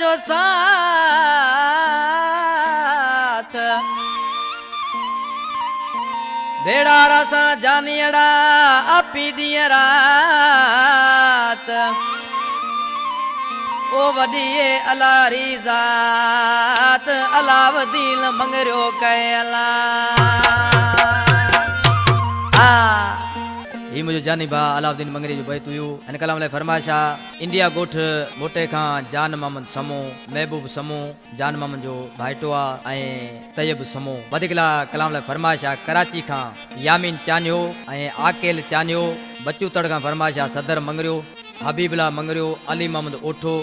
जो साथ भेड़ा रसा जानियड़ा अपी दिया रात ओ वडिये अलारी जात अलावदीन मंगरियो कैला ये मुझे जानी बा अलाउद्दीन मंगरी जो बैत हुयो इन कलाम ले फरमाशा इंडिया गोठ मोटे खां जान मोहम्मद समो महबूब समो जान मोहम्मद जो भाईटोआ ए तैयब समो वधिकला कलाम ले फरमाशा कराची खां यामीन चानियो ए आकेल चानियो बच्चू तड़ खां फरमाशा सदर मंगरियो हबीबला मंगरियो अली मोहम्मद ओठो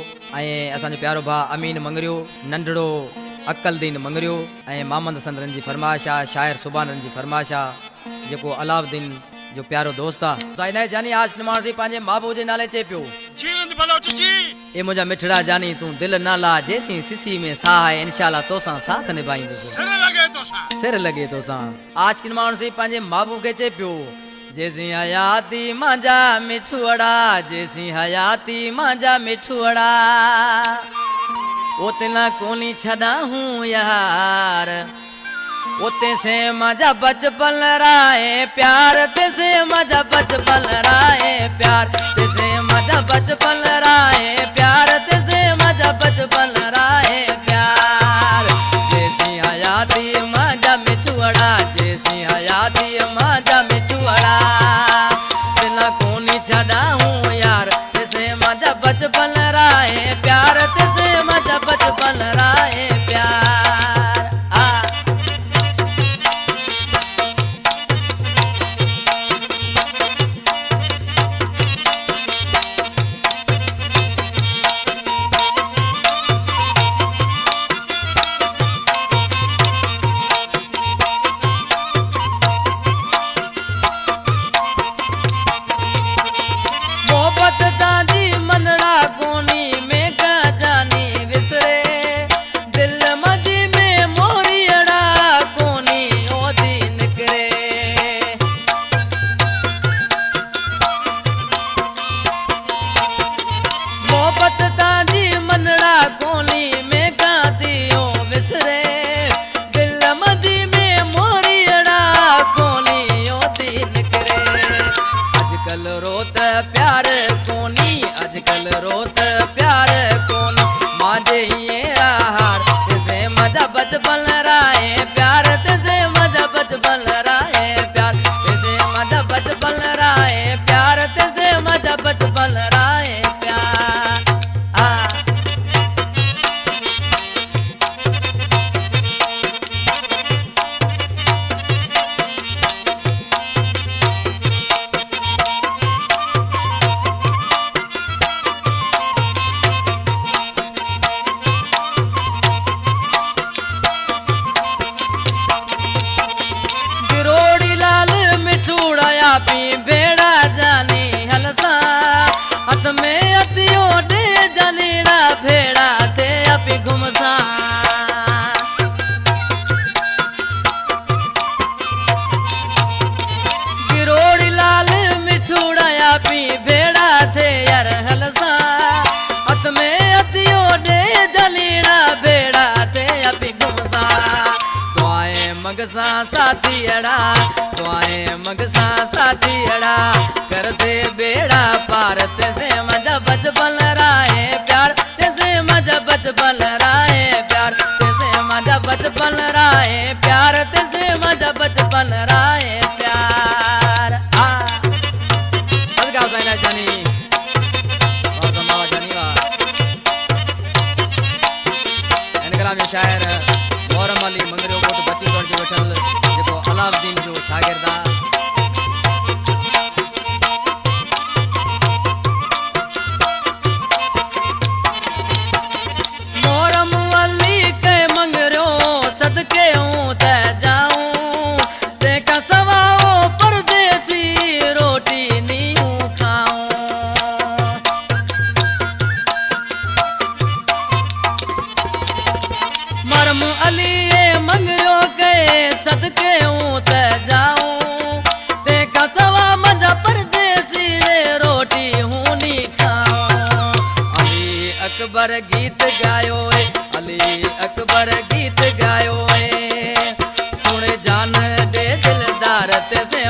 ए असां जो प्यारो भा अमीन मंगरियो नंढड़ो अक्कलदीन मंगरियो ए मोहम्मद हसन रंजी फरमाशा शायर सुबान रंजी फरमाशा जेको अलाउद्दीन जो प्यारो दोस्त आ इने जानी आज निमाण सी पांजे महबूब जे नाले चे पियो जीरंद भलो चुची ए मुजा मिठड़ा जानी तू दिल ना ला जैसी सिसी में साह है इंशाल्लाह तोसा साथ निभाईंदो सिर लगे तोसा आज निमाण सी पांजे महबूब के चे पियो जैसी हयाती मांजा मिठुड़ा जैसी हयाती मांजा मिठुड़ा ओतना कोनी छड़ा हूं यार ओते से मजा बचपन राए प्यार ते से मजा बचपन राए प्यार ते से मजा बचपन राए प्यार ते से मजा बचपन राए प्यार जैसी हयाती मजा मिठुड़ा जैसी हयाती मजा मिठुड़ा बिना कोनी छड़ा हूँ यार ते से मजा बचपन राए प्यार ते से मजा बचपन राए प्यार मगसा साथीड़ा तुआए मगसा साथीड़ा कर से बेड़ा पार तेसे मजा बचपन राए प्यार तेसे मजा बचपन राए प्यार तेसे मजा बचपन राए प्यार तेसे मजा बचपन राए प्यार सदका हुसैन जानी और समावा जानी वा इन कलाम शायर मोहरम अली मंगरियो को बच्ची तौर जो बैठल जेको अलाउद्दीन जो शागिर्दा मोहरम अली के मंगरियो सदके हूं त जाऊं ते का सवाओ परदेसी रोटी नी खाऊं मोहरम अली मंगरियो के सदके हूं त जाऊं अकबर गीत गायो है, अली अकबर गीत गायो है। सुन जान दे दिलदार ते से